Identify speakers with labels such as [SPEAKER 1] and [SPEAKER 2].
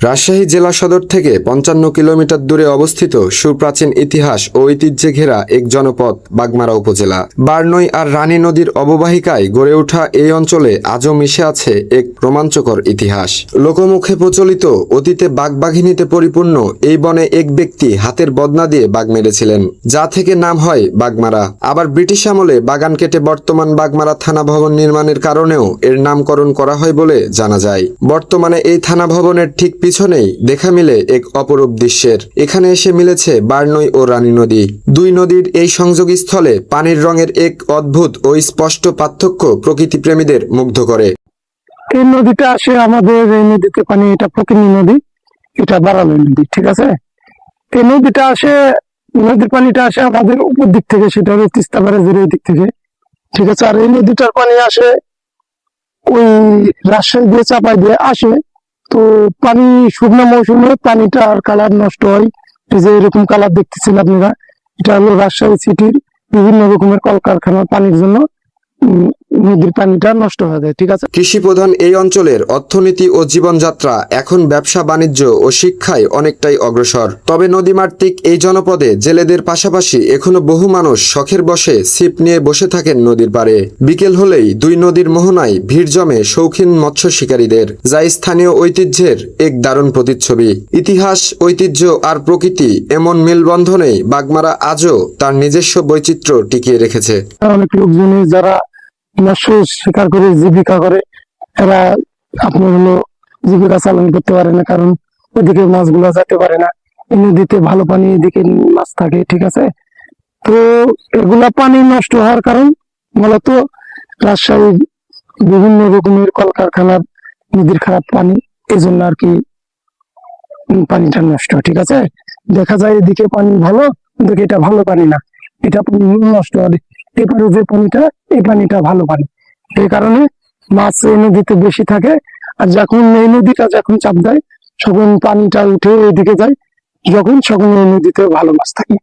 [SPEAKER 1] রাজশাহী জেলা সদর থেকে ৫৫ কিলোমিটার দূরে অবস্থিত সুপ্রাচীন ইতিহাস ও ঐতিহ্যে ঘেরা এক জনপদ বাগমারা উপজেলা। বারনই আর রানী নদীর অববাহিকায় গড়ে ওঠা এই অঞ্চলে আজও মিশে আছে এক রোমাঞ্চকর ইতিহাস। লোকমুখে প্রচলিত অতীতে বাঘবাঘিনীতে পরিপূর্ণ এই বনে এক ব্যক্তি হাতের বদনা দিয়ে বাঘ মেরেছিলেন, যা থেকে নাম হয় বাগমারা। আবার ব্রিটিশ আমলে বাগান কেটে বর্তমান বাগমারা থানা ভবন নির্মাণের কারণেও এর নামকরণ করা হয় বলে জানা যায়। বর্তমানে এই থানা ভবনের ঠিক পিছনেই দেখা মিলে এক অপরূপ দৃশ্যের। এখানে এসে মিলেছে বারনই ও রানী নদী। দুই নদীর এই সংযোগস্থলে পানির রঙের এক অদ্ভুত ও স্পষ্ট পার্থক্য প্রকৃতি প্রেমীদের মুগ্ধ করে।
[SPEAKER 2] এই নদীটা আসে আমাদের, এই নদীতে পানি, এটা প্রকৃতি নদী, এটা বারালই নদী, ঠিক আছে। এই নদীটা আসে, নদীর পানিটা আসে আমাদের উপর দিক থেকে, সেটা হলো তিস্তা ব্যারাজের এই দিক থেকে, ঠিক আছে। আর এই নদীটার পানি আসে ওই রাজশাহী দিয়ে চাপাই দিয়ে আসে। তো পানি শুকনো মৌসুমে পানিটার কালার নষ্ট হয়, এই যে এরকম কালার দেখতেছেন আপনারা। এটা হলো রাজশাহী সিটির বিভিন্ন রকমের কলকারখানার পানির জন্য নদীর পানিটা নষ্ট হয়ে যায়, ঠিক আছে।
[SPEAKER 1] কৃষি প্রধান এই অঞ্চলের অর্থনীতি ও জীবনযাত্রা এখন ব্যবসা বাণিজ্য ও শিক্ষায় অনেকটাই অগ্রসর। তবে নদীমাতৃক এই জনপদে জেলেদের পাশাপাশি এখনো বহু মানুষ শখের বশে ছিপ নিয়ে বসে থাকেন নদীর পাড়ে। বিকেল হলেই দুই নদীর মোহনায় ভিড় জমে শৌখিন মৎস্য শিকারীদের, যা স্থানীয় ঐতিহ্যের এক দারুণ প্রতিচ্ছবি। ইতিহাস, ঐতিহ্য আর প্রকৃতি এমন মেলবন্ধনেই বাগমারা আজও তার নিজস্ব বৈচিত্র্য টিকিয়ে রেখেছে।
[SPEAKER 2] অনেক লোকজনে যারা মৎস্য শিকার করে জীবিকা করে, এরা আপনার হলো জীবিকা চালন করতে পারে না, কারণ ওদিকে মাছগুলো যেতে পারে না। এই নদীতে ভালো পানি, এদিকে মাছ থাকে, ঠিক আছে। তো এগুলা পানি নষ্ট হওয়ার কারণ মূলত রাজশাহী বিভিন্ন রকমের কলকারখানার নদীর খারাপ পানি, এই জন্য আর কি পানিটা নষ্ট, ঠিক আছে। দেখা যায় এদিকে পানি ভালো, কিন্তু এটা ভালো পানি না, এটা নষ্ট হয়। এবারে যে পানিটা, এই পানিটা ভালো পানি, এই কারণে মাছ এই নদীতে বেশি থাকে। আর যখন এই নদীটা যখন চাপ দেয়, তখন পানিটা উঠে এদিকে যায়, যখন এই নদীতে ভালো মাছ থাকে।